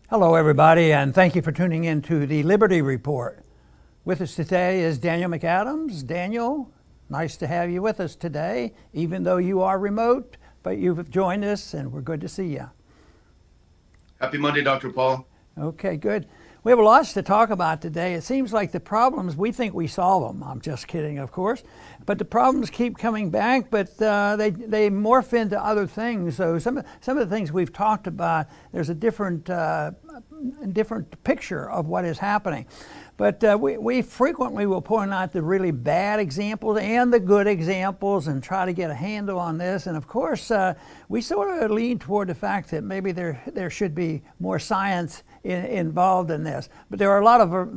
Hello, everybody, and thank you for tuning in to the Liberty Report. With us today is Daniel McAdams. Daniel, nice to have you with us today, even though you are remote, but you've joined us, and we're good to see you. Happy Monday, Dr. Paul. Okay, good. We have lots to talk about today. It seems like the problems, we think we solve them. I'm just kidding, of course. But the problems keep coming back, but they morph into other things. So some of the things we've talked about, there's a different picture of what is happening. But we frequently will point out the really bad examples and the good examples and try to get a handle on this. And of course, we sort of lean toward the fact that maybe there should be more science involved in this. But there are a lot of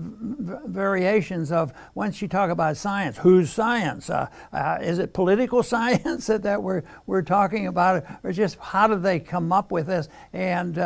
variations of, once you talk about science, whose science? Is it political science that we're talking about, or just how do they come up with this and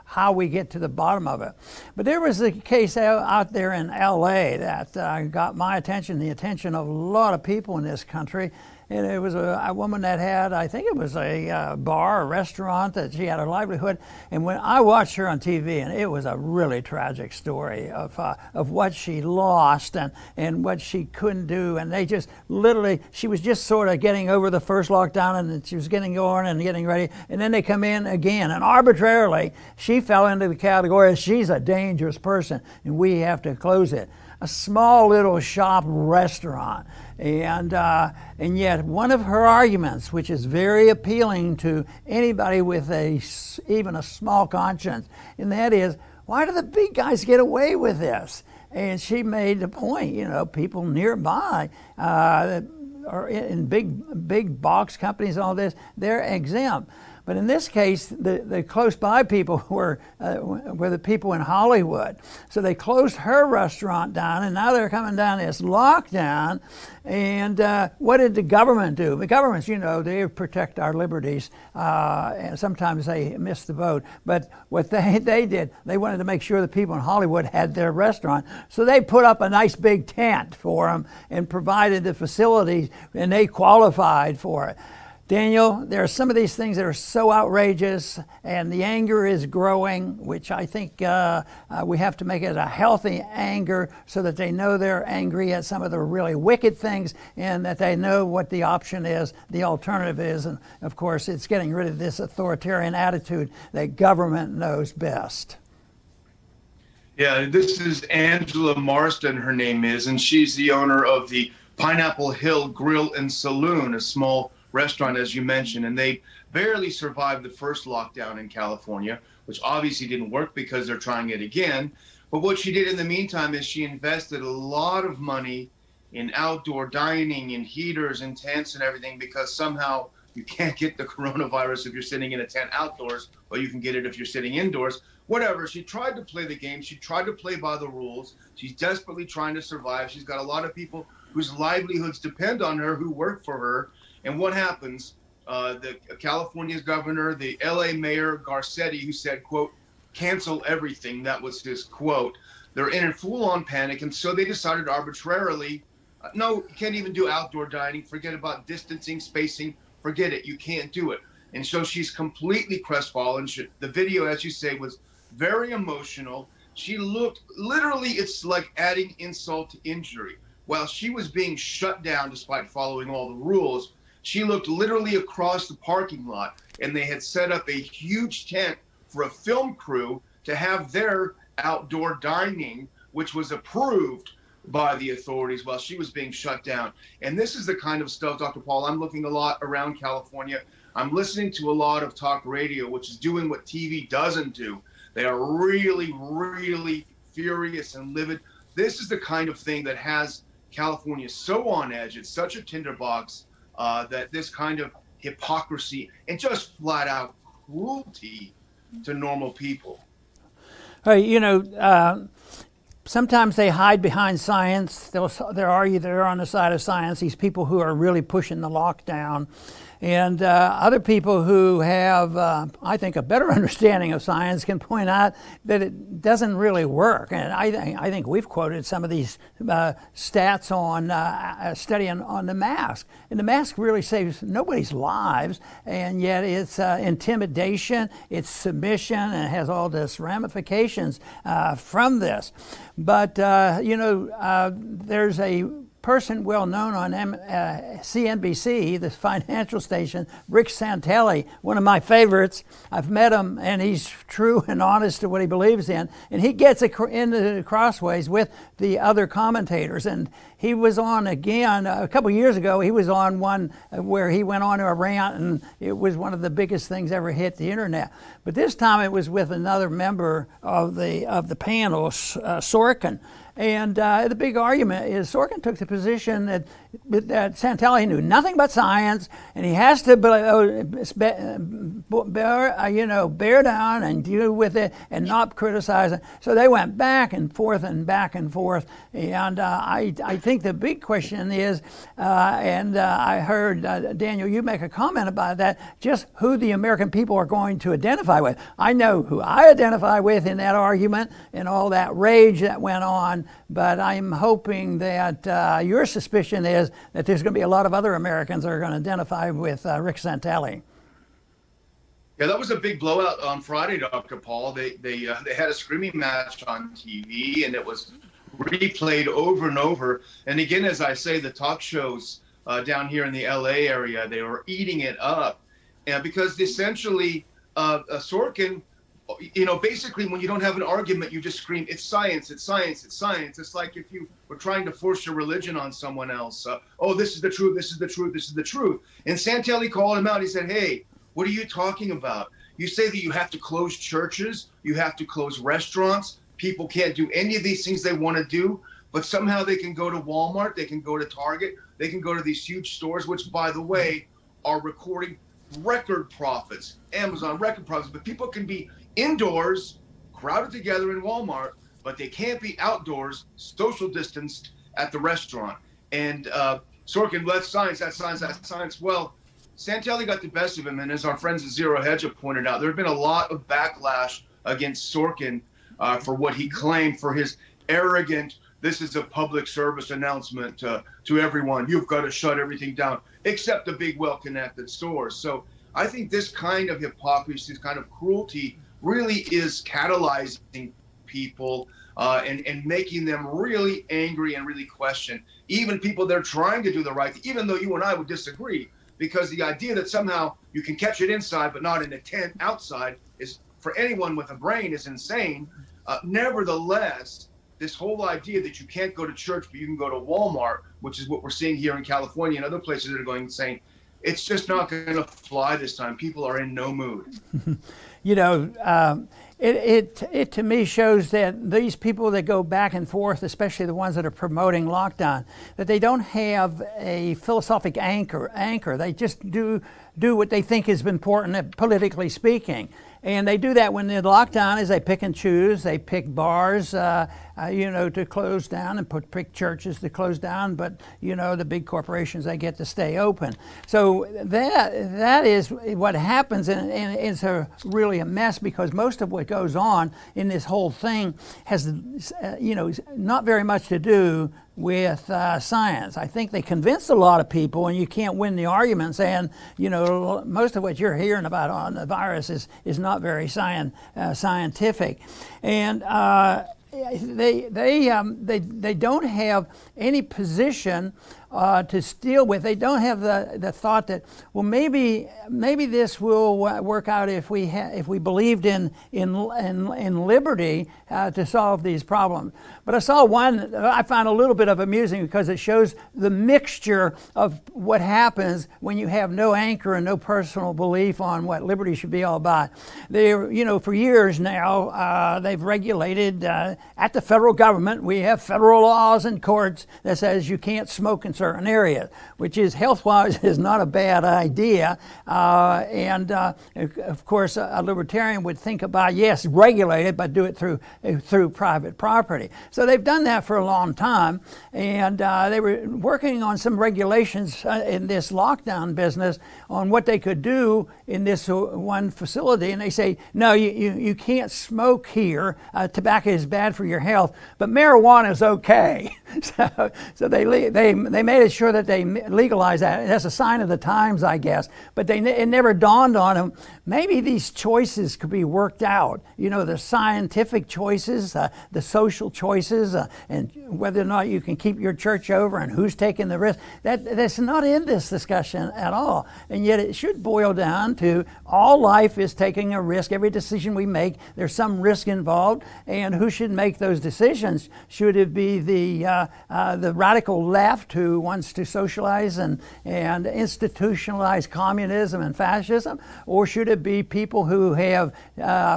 how we get to the bottom of it? But there was a case out there in LA that got my attention, the attention of a lot of people in this country. And it was a woman that had, I think it was a bar, a restaurant, that she had her livelihood. And when I watched her on TV, and it was a really tragic story of what she lost and what she couldn't do. And they just literally, she was just sort of getting over the first lockdown, and she was getting going and getting ready. And then they come in again. And arbitrarily, she fell into the category of she's a dangerous person, and we have to close it. A small little shop restaurant. And yet one of her arguments, which is very appealing to anybody with even a small conscience, and that is, why do the big guys get away with this? And she made the point, people nearby or in big box companies and all this, they're exempt. But in this case, the close by people were the people in Hollywood. So they closed her restaurant down, and now they're coming down this lockdown. And what did the government do? The governments, they protect our liberties, and sometimes they miss the boat. But what they did, they wanted to make sure the people in Hollywood had their restaurant. So they put up a nice big tent for them and provided the facilities, and they qualified for it. Daniel, there are some of these things that are so outrageous, and the anger is growing, which I think we have to make it a healthy anger so that they know they're angry at some of the really wicked things and that they know what the option is, the alternative is. And of course, it's getting rid of this authoritarian attitude that government knows best. Yeah, this is Angela Marston, her name is, and she's the owner of the Pineapple Hill Grill and Saloon, a small restaurant, as you mentioned, and they barely survived the first lockdown in California, which obviously didn't work because they're trying it again. But what she did in the meantime is she invested a lot of money in outdoor dining and heaters and tents and everything, because somehow you can't get the coronavirus if you're sitting in a tent outdoors, but you can get it if you're sitting indoors. Whatever, she tried to play the game. She tried to play by the rules. She's desperately trying to survive. She's got a lot of people whose livelihoods depend on her, who work for her. And what happens? The California's governor, the LA mayor Garcetti, who said, quote, cancel everything. That was his quote. They're in a full-on panic. And so they decided arbitrarily, no, you can't even do outdoor dining. Forget about distancing, spacing. Forget it. You can't do it. And so she's completely crestfallen. The video, as you say, was very emotional. She looked, literally, it's like adding insult to injury. While she was being shut down despite following all the rules, she looked literally across the parking lot, and they had set up a huge tent for a film crew to have their outdoor dining, which was approved by the authorities while she was being shut down. And this is the kind of stuff, Dr. Paul, I'm looking a lot around California. I'm listening to a lot of talk radio, which is doing what TV doesn't do. They are really, really furious and livid. This is the kind of thing that has California so on edge. It's such a tinderbox. That this kind of hypocrisy and just flat out cruelty to normal people. Sometimes they hide behind science. They're on the side of science, these people who are really pushing the lockdown. And other people who have, I think, a better understanding of science can point out that it doesn't really work. And I think we've quoted some of these stats on studying on the mask. And the mask really saves nobody's lives, and yet it's intimidation, it's submission, and it has all this ramifications from this. But, there's a person well known on CNBC, the financial station, Rick Santelli, one of my favorites. I've met him, and he's true and honest to what he believes in. And he gets into the crossways with the other commentators. And he was on again a couple years ago. He was on one where he went on to a rant, and it was one of the biggest things ever hit the internet. But this time it was with another member of the panel, Sorkin. And the big argument is Sorkin took the position that Santelli knew nothing about science, and he has to bear down and deal with it and not criticize it. So they went back and forth and back and forth. And I think the big question is, I heard, Daniel, you make a comment about that, just who the American people are going to identify with. I know who I identify with in that argument and all that rage that went on, but I'm hoping that your suspicion is that there's going to be a lot of other Americans that are going to identify with Rick Santelli. Yeah, that was a big blowout on Friday, Dr. Paul. They had a screaming match on TV, and it was replayed over and over. And again, as I say, the talk shows down here in the LA area, they were eating it up. And because essentially Sorkin, basically when you don't have an argument, you just scream, it's science, it's science, it's science. It's like if you were trying to force your religion on someone else. This is the truth, this is the truth, this is the truth. And Santelli called him out. He said, hey, what are you talking about? You say that you have to close churches, you have to close restaurants. People can't do any of these things they want to do, but somehow they can go to Walmart, they can go to Target, they can go to these huge stores, which, by the way, are recording record profits, Amazon record profits. But people can be indoors, crowded together in Walmart, but they can't be outdoors, social distanced at the restaurant. And Sorkin, that's science, that's science, that's science. Well, Santelli got the best of him, and as our friends at Zero Hedge have pointed out, there have been a lot of backlash against Sorkin for what he claimed, for his arrogant, this is a public service announcement to everyone, you've got to shut everything down, except the big, well-connected stores. So I think this kind of hypocrisy, this kind of cruelty really is catalyzing people and making them really angry and really question even people that are trying to do the right thing, even though you and I would disagree, because the idea that somehow you can catch it inside but not in a tent outside is, for anyone with a brain, is insane. Nevertheless, this whole idea that you can't go to church but you can go to Walmart, which is what we're seeing here in California and other places that are going insane, it's just not going to fly this time. People are in no mood. It to me shows that these people that go back and forth, especially the ones that are promoting lockdown, that they don't have a philosophic anchor. They just do what they think is important, politically speaking. And they do that when the lockdown is they pick and choose. They pick bars, to close down, and pick churches to close down. But the big corporations, they get to stay open. So that is what happens, and it's really a mess, because most of what goes on in this whole thing has, not very much to do with science. I think they convinced a lot of people, and you can't win the argument saying, most of what you're hearing about on the virus is not very scientific. And they don't have any position to deal with. They don't have the thought that, well, maybe this will work out if we believed in liberty to solve these problems. But I saw one I found a little bit of amusing, because it shows the mixture of what happens when you have no anchor and no personal belief on what liberty should be all about. For years now, they've regulated at the federal government. We have federal laws and courts that says you can't smoke in certain areas, which is health-wise is not a bad idea. Of course, a libertarian would think about, yes, regulate it, but do it through private property. So they've done that for a long time, and they were working on some regulations in this lockdown business on what they could do in this one facility, and they say, no, you can't smoke here. Tobacco is bad for your health, but marijuana is okay. So they made it sure that they legalized that. That's a sign of the times, I guess. But it never dawned on them, maybe these choices could be worked out. You know, the scientific choices, the social choices, and whether or not you can keep your church over and who's taking the risk. That's not in this discussion at all. And yet it should boil down to all life is taking a risk. Every decision we make, there's some risk involved. And who should make those decisions? Should it be the radical left who wants to socialize and institutionalize communism and fascism? Or should it be people who have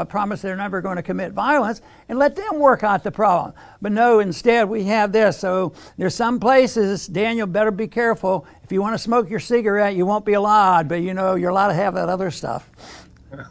promised they're never going to commit violence and let them work out the problem? But no, instead we have this. So there's some places, Daniel, better be careful. If you want to smoke your cigarette, you won't be allowed, but you know, you're allowed to have that other stuff.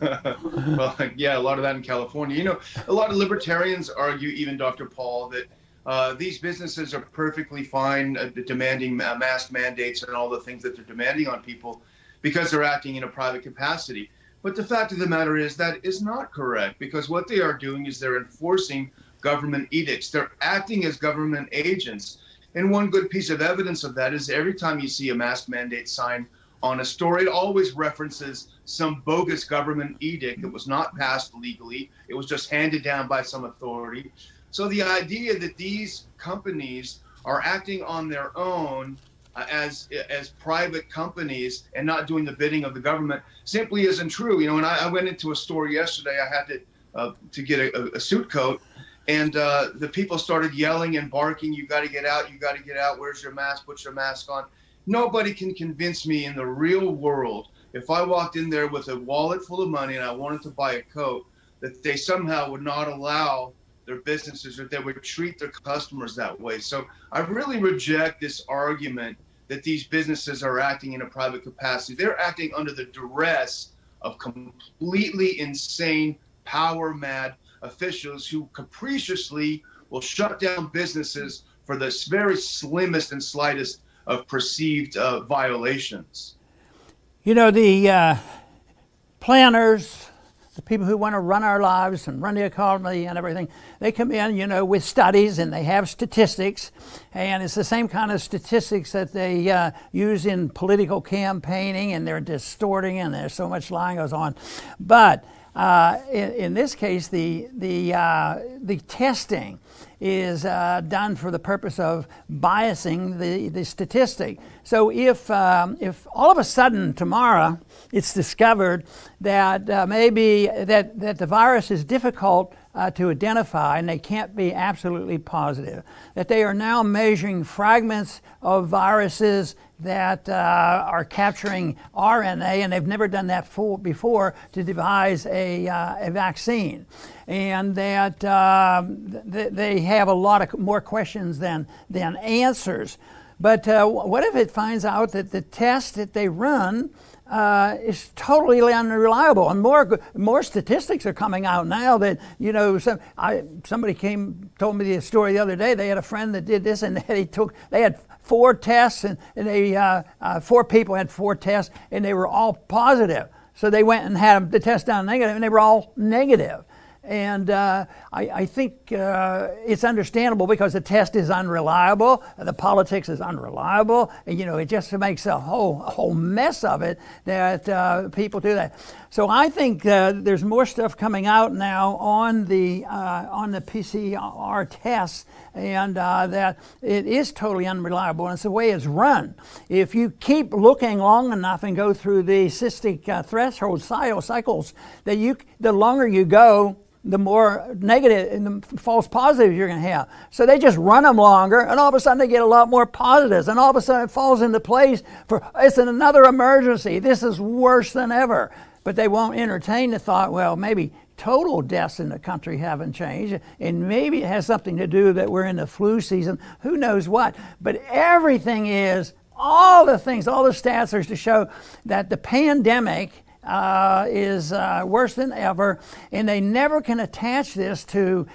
Well, yeah, a lot of that in California. You know, a lot of libertarians argue, even Dr. Paul, that these businesses are perfectly fine demanding mask mandates and all the things that they're demanding on people because they're acting in a private capacity. But the fact of the matter is that is not correct, because what they are doing is they're enforcing government edicts. They're acting as government agents. And one good piece of evidence of that is every time you see a mask mandate sign on a store, it always references some bogus government edict that was not passed legally. It was just handed down by some authority. So the idea that these companies are acting on their own as private companies and not doing the bidding of the government simply isn't true. You know, when I went into a store yesterday, I had to get a suit coat, and the people started yelling and barking, "You got to get out, you got to get out, where's your mask, put your mask on." Nobody can convince me in the real world, if I walked in there with a wallet full of money and I wanted to buy a coat, that they somehow would not allow their businesses, or they would treat their customers that way. So I really reject this argument that these businesses are acting in a private capacity. They're acting under the duress of completely insane, power-mad officials who capriciously will shut down businesses for the very slimmest and slightest of perceived violations. You know, the planners, the people who want to run our lives and run the economy and everything, they come in, you know, with studies, and they have statistics, and it's the same kind of statistics that they use in political campaigning, and they're distorting, and there's so much lying goes on. But in this case, the testing is done for the purpose of biasing the statistic. So if all of a sudden tomorrow it's discovered that maybe that the virus is difficult to identify, and they can't be absolutely positive, that they are now measuring fragments of viruses that are capturing RNA, and they've never done that before to devise a vaccine, and that they have a lot of more questions than answers. But what if it finds out that the test that they run is totally unreliable, and more statistics are coming out now that, you know, somebody told me the story the other day. They had a friend that did this, and they had 4 tests, and they 4 people had 4 tests, and they were all positive. So they went and had the test done negative, and they were all negative. And I think it's understandable, because the test is unreliable, the politics is unreliable, and you know, it just makes a whole mess of it that people do that. So I think there's more stuff coming out now on the PCR tests, and that it is totally unreliable, and it's the way it's run. If you keep looking long enough and go through the cystic threshold cycles, the longer you go, the more negative and the false positives you're going to have. So they just run them longer, and all of a sudden they get a lot more positives, and all of a sudden it falls into place it's another emergency. This is worse than ever. But they won't entertain the thought, well, maybe total deaths in the country haven't changed. And maybe it has something to do that we're in the flu season, who knows what. But everything is, all the things, all the stats are to show that the pandemic is worse than ever, and they never can attach this to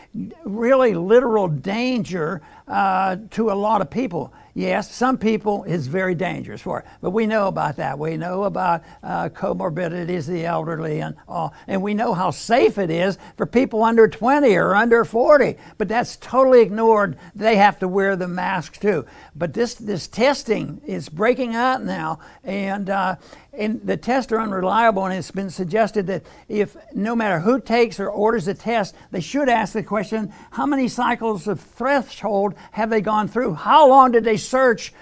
really literal danger to a lot of people. Yes, some people it's very dangerous for, but we know about that. We know about comorbidities, the elderly, and all, and we know how safe it is for people under 20 or under 40. But that's totally ignored. They have to wear the mask too. But this testing is breaking out now, and the tests are unreliable. And it's been suggested that if no matter who takes or orders a test, they should ask the question: how many cycles of threshold have they gone through? How long did they search,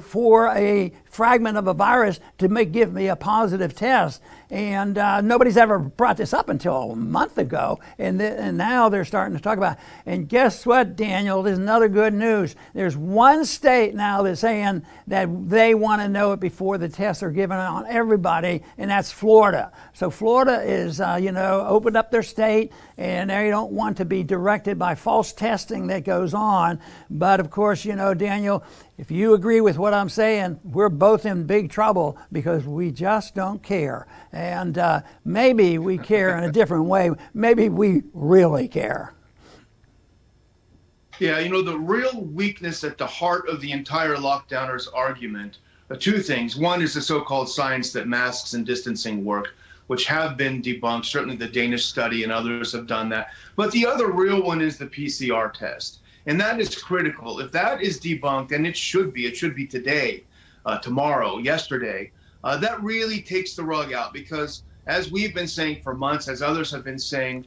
for a fragment of a virus to give me a positive test? And nobody's ever brought this up until a month ago, and now they're starting to talk about it. And guess what, Daniel? There's another good news. There's one state now that's saying that they want to know it before the tests are given on everybody, and that's Florida. So Florida is, opened up their state, and they don't want to be directed by false testing that goes on. But of course, Daniel, if you agree with what I'm saying, we're both in big trouble because we just don't care. And maybe we care in a different way. Maybe we really care. Yeah, the real weakness at the heart of the entire lockdowners argument are two things. One is the so-called science that masks and distancing work, which have been debunked. Certainly the Danish study and others have done that. But the other real one is the PCR test. And that is critical. If that is debunked, and it should be today, tomorrow, yesterday, that really takes the rug out, because as we've been saying for months, as others have been saying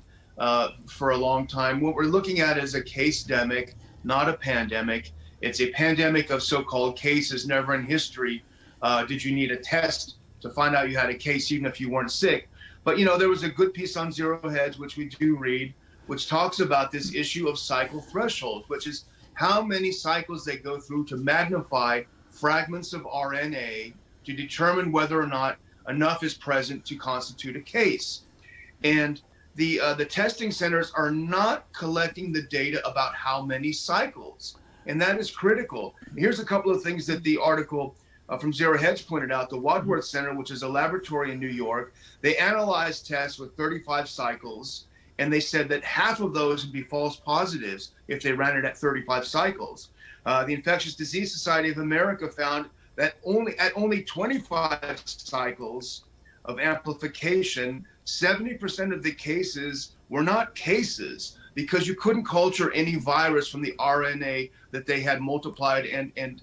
for a long time, what we're looking at is a case-demic, not a pandemic. It's a pandemic of so-called cases. Never in history did you need a test to find out you had a case, even if you weren't sick. But, there was a good piece on Zero Hedge, which we do read, which talks about this issue of cycle threshold, which is how many cycles they go through to magnify fragments of RNA to determine whether or not enough is present to constitute a case. And the testing centers are not collecting the data about how many cycles, and that is critical. Here's a couple of things that the article from Zero Hedge pointed out. The Wadsworth Center, which is a laboratory in New York, they analyzed tests with 35 cycles, and they said that half of those would be false positives if they ran it at 35 cycles. The Infectious Disease Society of America found that only 25 cycles of amplification, 70% of the cases were not cases, because you couldn't culture any virus from the RNA that they had multiplied and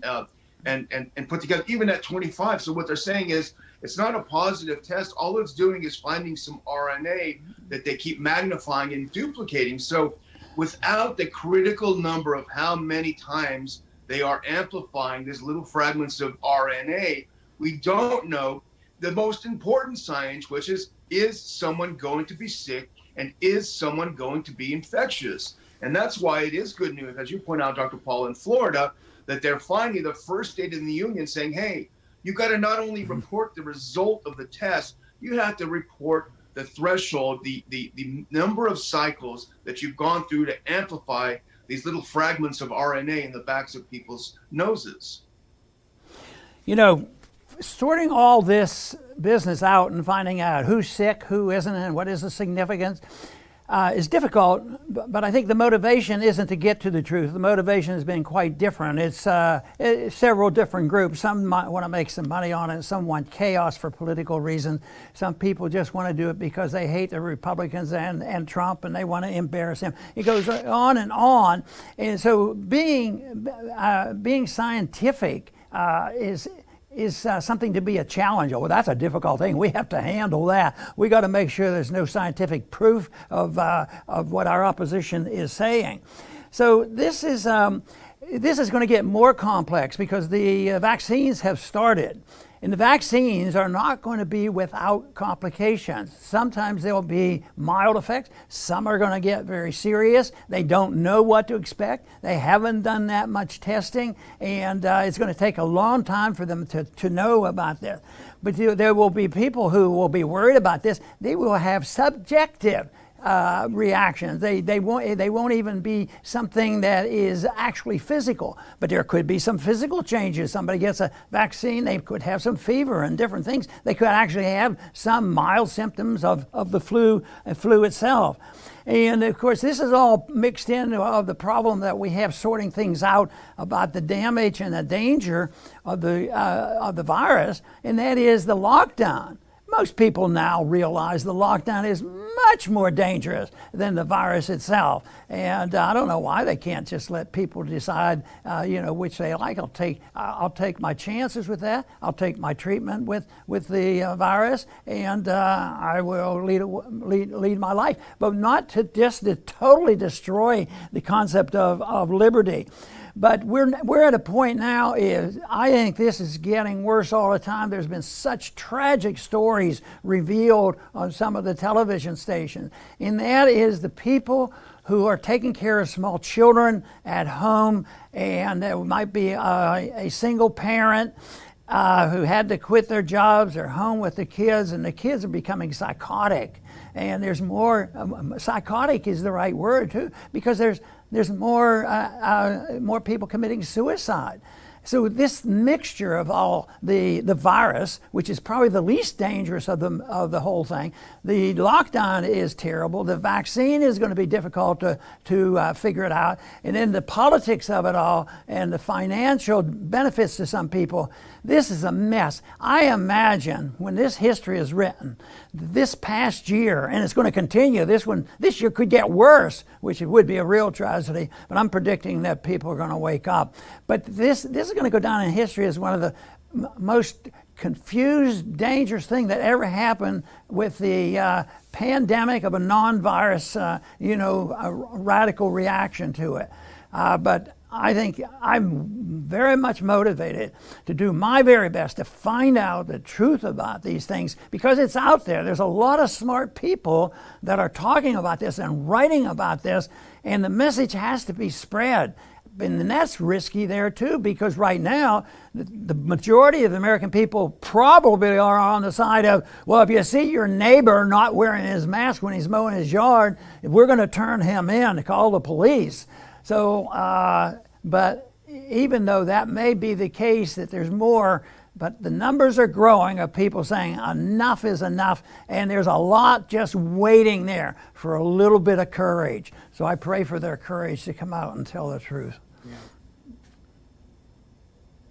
put together, even at 25. So what they're saying is, it's not a positive test. All it's doing is finding some RNA that they keep magnifying and duplicating. So without the critical number of how many times they are amplifying these little fragments of RNA, we don't know the most important science, which is someone going to be sick, and is someone going to be infectious? And that's why it is good news, as you point out, Dr. Paul, in Florida, that they're finally the first state in the union saying, hey, you got to not only report the result of the test, you have to report the threshold, the number of cycles that you've gone through to amplify these little fragments of RNA in the backs of people's noses. Sorting all this business out and finding out who's sick, who isn't, and what is the significance is difficult, but I think the motivation isn't to get to the truth. The motivation has been quite different. It's several different groups. Some might want to make some money on it. Some want chaos for political reasons. Some people just want to do it because they hate the Republicans and Trump, and they want to embarrass him. It goes on and on. And so being scientific is something to be a challenge. Oh, that's a difficult thing. We have to handle that. We got to make sure there's no scientific proof of what our opposition is saying. So this is going to get more complex because the vaccines have started, And the vaccines are not going to be without complications. Sometimes there'll be mild effects. Some are going to get very serious. They don't know what to expect. They haven't done that much testing, and it's going to take a long time for them to know about this. But there will be people who will be worried about this. They will have subjective reactions. They won't even be something that is actually physical, but there could be some physical changes. Somebody gets a vaccine, they could have some fever and different things. They could actually have some mild symptoms of the flu itself. And of course, this is all mixed in of the problem that we have sorting things out about the damage and the danger of the virus, and that is the lockdown. Most people now realize the lockdown is much more dangerous than the virus itself. And I don't know why they can't just let people decide, which they like. I'll take my chances with that. I'll take my treatment with the virus, and I will lead my life. But not to just to totally destroy the concept of liberty. But we're at a point now is I think this is getting worse all the time. There's been such tragic stories revealed on some of the television stations. And that is the people who are taking care of small children at home, and there might be a single parent who had to quit their jobs. They're home with the kids, and the kids are becoming psychotic. And there's more, psychotic is the right word too, because there's more people committing suicide. So this mixture of all the virus, which is probably the least dangerous of the whole thing, the lockdown is terrible, the vaccine is going to be difficult to figure it out, and then the politics of it all and the financial benefits to some people, this is a mess. I imagine when this history is written, this past year, and it's going to continue, this year could get worse, which it would be a real tragedy, but I'm predicting that people are going to wake up. But this is going to go down in history as one of the most confused, dangerous thing that ever happened with the pandemic of a non-virus, a radical reaction to it. But I think I'm very much motivated to do my very best to find out the truth about these things, because it's out there. There's a lot of smart people that are talking about this and writing about this, and the message has to be spread. And that's risky there too, because right now, the majority of the American people probably are on the side of, well, if you see your neighbor not wearing his mask when he's mowing his yard, we're going to turn him in to call the police. So, but even though that may be the case, that there's more, but the numbers are growing of people saying enough is enough, and there's a lot just waiting there for a little bit of courage. So I pray for their courage to come out and tell the truth. Yeah.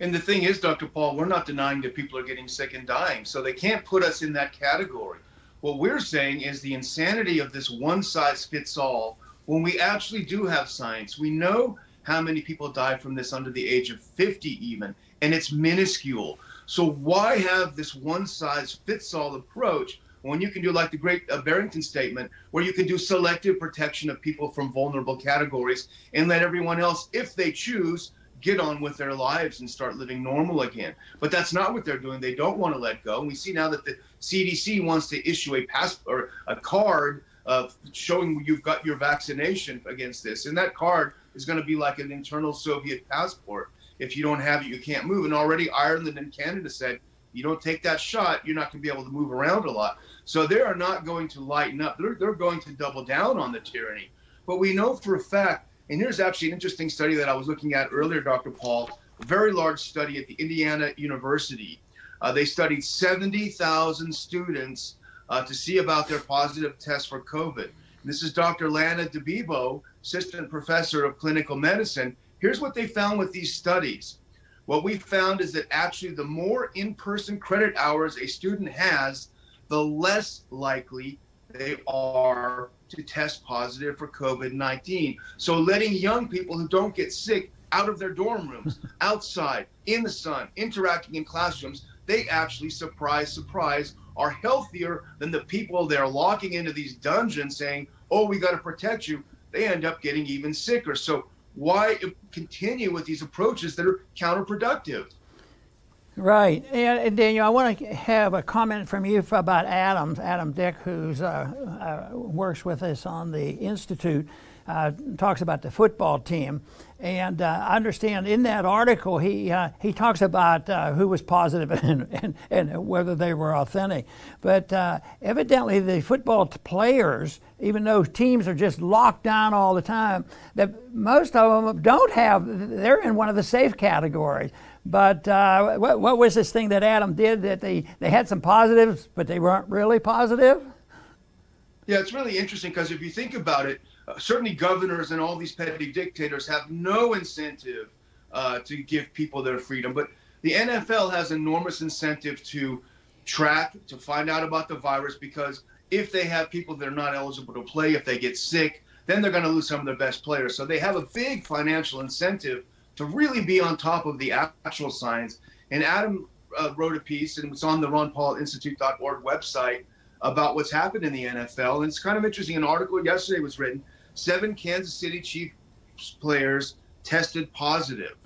And the thing is, Dr. Paul, we're not denying that people are getting sick and dying, so they can't put us in that category. What we're saying is the insanity of this one-size-fits-all, when we actually do have science. We know how many people die from this under the age of 50 even, and it's minuscule. So why have this one-size-fits-all approach when you can do like the great Barrington statement, where you can do selective protection of people from vulnerable categories and let everyone else, if they choose, get on with their lives and start living normal again. But that's not what they're doing. They don't want to let go. And we see now that the CDC wants to issue a passport, a card showing you've got your vaccination against this. And that card is going to be like an internal Soviet passport. If you don't have it, you can't move. And already Ireland and Canada said, you don't take that shot, you're not going to be able to move around a lot. So they are not going to lighten up. They're going to double down on the tyranny. But we know for a fact, and here's actually an interesting study that I was looking at earlier, Dr. Paul, a very large study at the Indiana University. They studied 70,000 students to see about their positive test for COVID. And this is Dr. Lana DeBibo, assistant professor of clinical medicine. Here's what they found with these studies. What we found is that actually the more in-person credit hours a student has, the less likely they are to test positive for COVID-19. So letting young people who don't get sick out of their dorm rooms, outside, in the sun, interacting in classrooms, they actually, surprise, surprise, are healthier than the people they're locking into these dungeons saying, oh, we got to protect you. They end up getting even sicker. So why continue with these approaches that are counterproductive? Right. And Daniel, I want to have a comment from you about Adam Dick, who's works with us on the Institute, talks about the football team. And I understand in that article he talks about who was positive and whether they were authentic. But evidently the football players, even though teams are just locked down all the time, that most of them don't have, they're in one of the safe categories. But what was this thing that Adam did that they had some positives, but they weren't really positive? Yeah, it's really interesting because if you think about it, certainly governors and all these petty dictators have no incentive to give people their freedom. But the NFL has enormous incentive to track, to find out about the virus, because if they have people that are not eligible to play, if they get sick, then they're going to lose some of their best players. So they have a big financial incentive to really be on top of the actual science. And Adam wrote a piece, and it's on the ronpaulinstitute.org website, about what's happened in the NFL. And it's kind of interesting. An article yesterday was written, 7 Kansas City Chiefs players tested positive.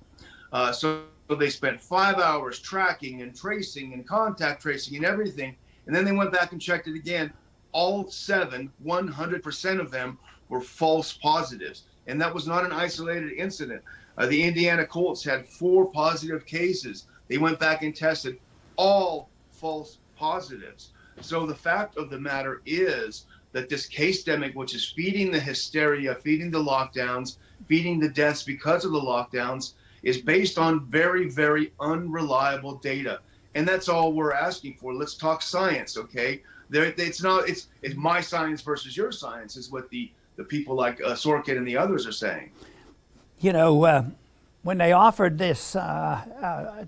So they spent 5 hours tracking and tracing and contact tracing and everything. And then they went back and checked it again. All 7, 100% of them were false positives. And that was not an isolated incident. The Indiana Colts had 4 positive cases. They went back and tested all false positives. So the fact of the matter is that this case-demic, which is feeding the hysteria, feeding the lockdowns, feeding the deaths because of the lockdowns, is based on very, very unreliable data. And that's all we're asking for. Let's talk science, okay? It's my science versus your science is what the people like Sorkin and the others are saying. You know, when they offered this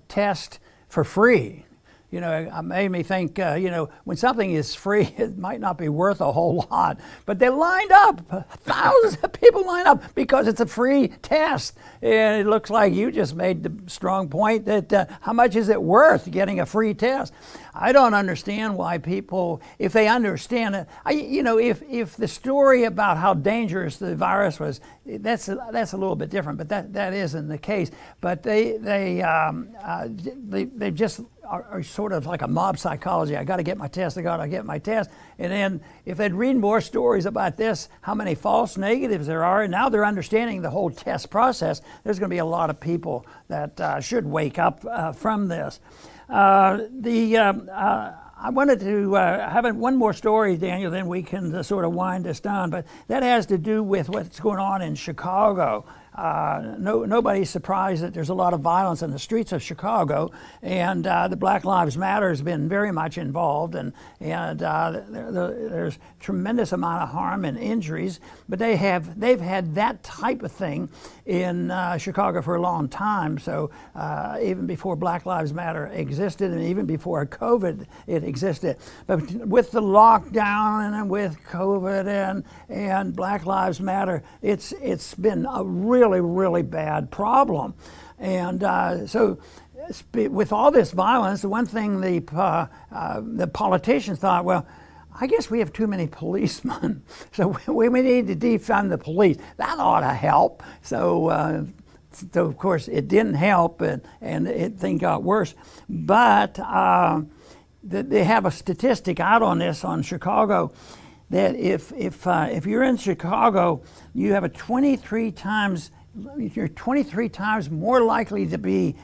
test for free, you know, it made me think, you know, when something is free, it might not be worth a whole lot. But they lined up, thousands of people line up because it's a free test. And it looks like you just made the strong point that how much is it worth getting a free test? I don't understand why people, if they understand it, you know, if the story about how dangerous the virus was, that's a little bit different, but that isn't the case. But they just are sort of like a mob psychology. I got to get my test. I got to get my test. And then if they'd read more stories about this, how many false negatives there are, and now they're understanding the whole test process, there's going to be a lot of people that should wake up from this. I wanted to have one more story, Daniel, then we can sort of wind this down. But that has to do with what's going on in Chicago. Nobody's surprised that there's a lot of violence in the streets of Chicago, and the Black Lives Matter has been very much involved, and there's tremendous amount of harm and injuries. But they've had that type of thing in Chicago for a long time. So even before Black Lives Matter existed, and even before COVID it existed. But with the lockdown and with COVID and Black Lives Matter, it's been a really bad problem. And so with all this violence, the one thing the politicians thought, well, I guess we have too many policemen, so we need to defund the police. That ought to help. So of course it didn't help, and things got worse. But they have a statistic out on this on Chicago, that if you're in Chicago, you have you're 23 times more likely to be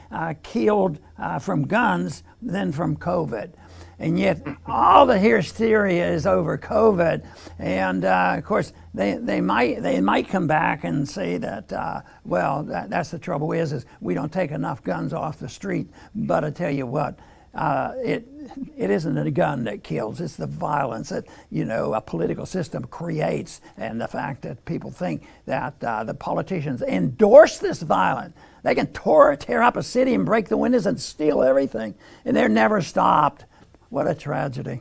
killed from guns than from COVID. And yet all the hysteria is over COVID. And of course, they might come back and say that, well, that's the trouble is we don't take enough guns off the street. But I tell you what, it isn't a gun that kills, it's the violence that, you know, a political system creates, and the fact that people think that the politicians endorse this violence. They can tear up a city and break the windows and steal everything, and they're never stopped. What a tragedy.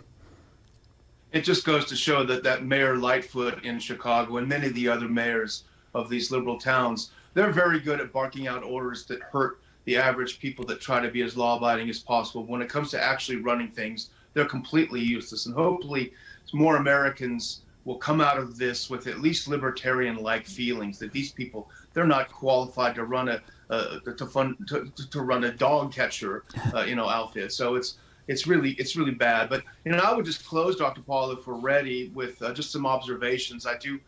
It just goes to show that Mayor Lightfoot in Chicago and many of the other mayors of these liberal towns, they're very good at barking out orders that hurt the average people that try to be as law-abiding as possible. When it comes to actually running things, they're completely useless. And hopefully more Americans will come out of this with at least libertarian-like feelings, that these people they're not qualified to run to run a dog catcher, outfit. So it's really bad. But I would just close, Dr. Paul, if we're ready, with just some observations. I do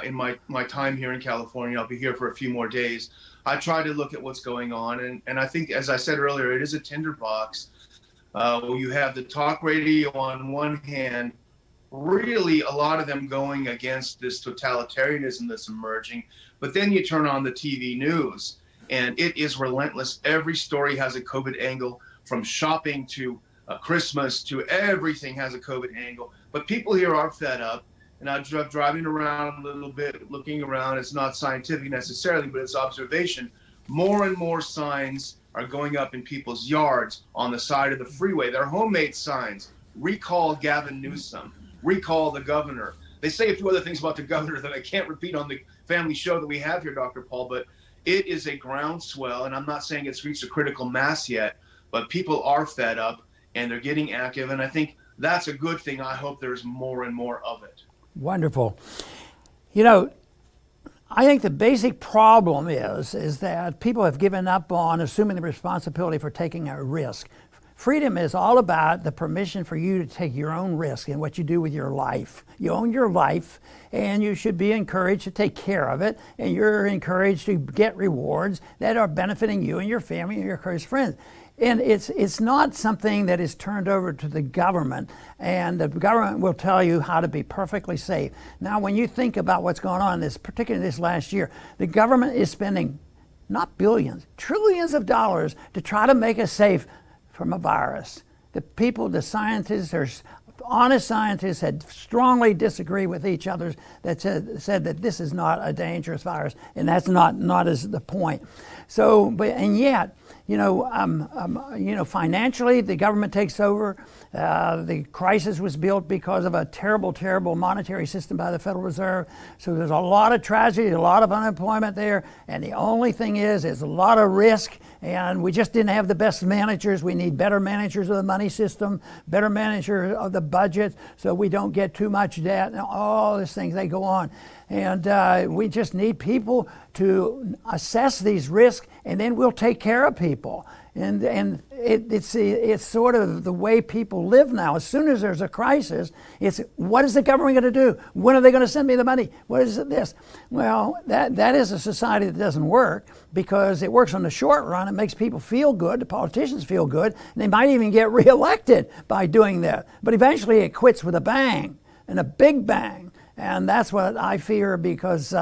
in my time here in California. I'll be here for a few more days. I try to look at what's going on, and I think, as I said earlier, it is a tinderbox. You have the talk radio on one hand, really a lot of them going against this totalitarianism that's emerging, but then you turn on the TV news, and it is relentless. Every story has a COVID angle, from shopping to Christmas to everything has a COVID angle. But people here are fed up, and I'm driving around a little bit, looking around. It's not scientific necessarily, but it's observation. More and more signs are going up in people's yards on the side of the freeway. They're homemade signs. Recall Gavin Newsom. Recall the governor. They say a few other things about the governor that I can't repeat on the family show that we have here, Dr. Paul, but it is a groundswell, and I'm not saying it's reached a critical mass yet, but people are fed up and they're getting active, and I think that's a good thing. I hope there's more and more of it. Wonderful. I think the basic problem is that people have given up on assuming the responsibility for taking a risk. Freedom is all about the permission for you to take your own risk in what you do with your life. You own your life, and you should be encouraged to take care of it, and you're encouraged to get rewards that are benefiting you and your family and your close friends. And it's not something that is turned over to the government, and the government will tell you how to be perfectly safe. Now, when you think about what's going on, particularly this last year, the government is spending not billions, trillions of dollars to try to make us safe from a virus. The scientists, honest scientists, had strongly disagree with each other that said that this is not a dangerous virus, and that's not as the point. So, and yet, financially, the government takes over. The crisis was built because of a terrible, terrible monetary system by the Federal Reserve. So there's a lot of tragedy, a lot of unemployment there. And the only thing is a lot of risk. And we just didn't have the best managers. We need better managers of the money system, better managers of the budget, so we don't get too much debt. And all these things, they go on. And we just need people to assess these risks, and then we'll take care of people. And it's sort of the way people live now. As soon as there's a crisis, it's what is the government going to do? When are they going to send me the money? What is this? Well, that is a society that doesn't work, because it works on the short run. It makes people feel good. The politicians feel good. And they might even get reelected by doing that. But eventually it quits with a bang, and a big bang. And that's what I fear, because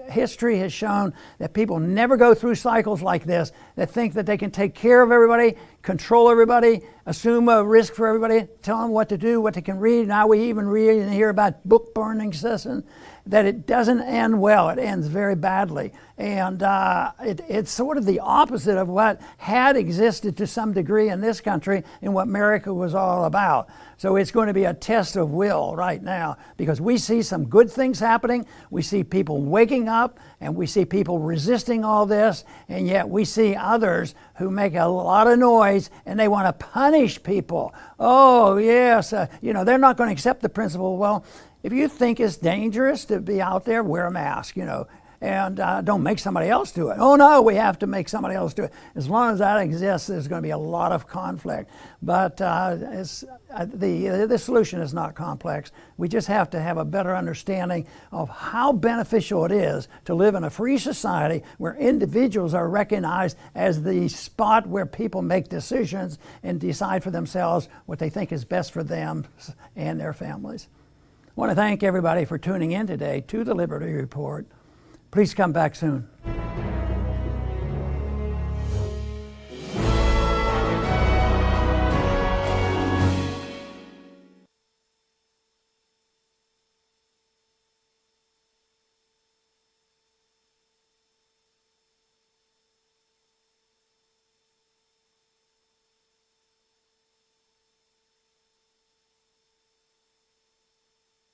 history has shown that people never go through cycles like this, that think that they can take care of everybody, control everybody, assume a risk for everybody, tell them what to do, what they can read. Now we even read and hear about book burning sessions, that it doesn't end well. It ends very badly. And it's sort of the opposite of what had existed to some degree in this country and what America was all about. So it's going to be a test of will right now, because we see some good things happening. We see people waking up, and we see people resisting all this, and yet we see others who make a lot of noise, and they want to punish people. Oh, yes, they're not going to accept the principle. Well, if you think it's dangerous to be out there, wear a mask, and don't make somebody else do it. Oh no, we have to make somebody else do it. As long as that exists, there's going to be a lot of conflict. But the solution is not complex. We just have to have a better understanding of how beneficial it is to live in a free society where individuals are recognized as the spot where people make decisions and decide for themselves what they think is best for them and their families. I want to thank everybody for tuning in today to the Liberty Report. Please come back soon.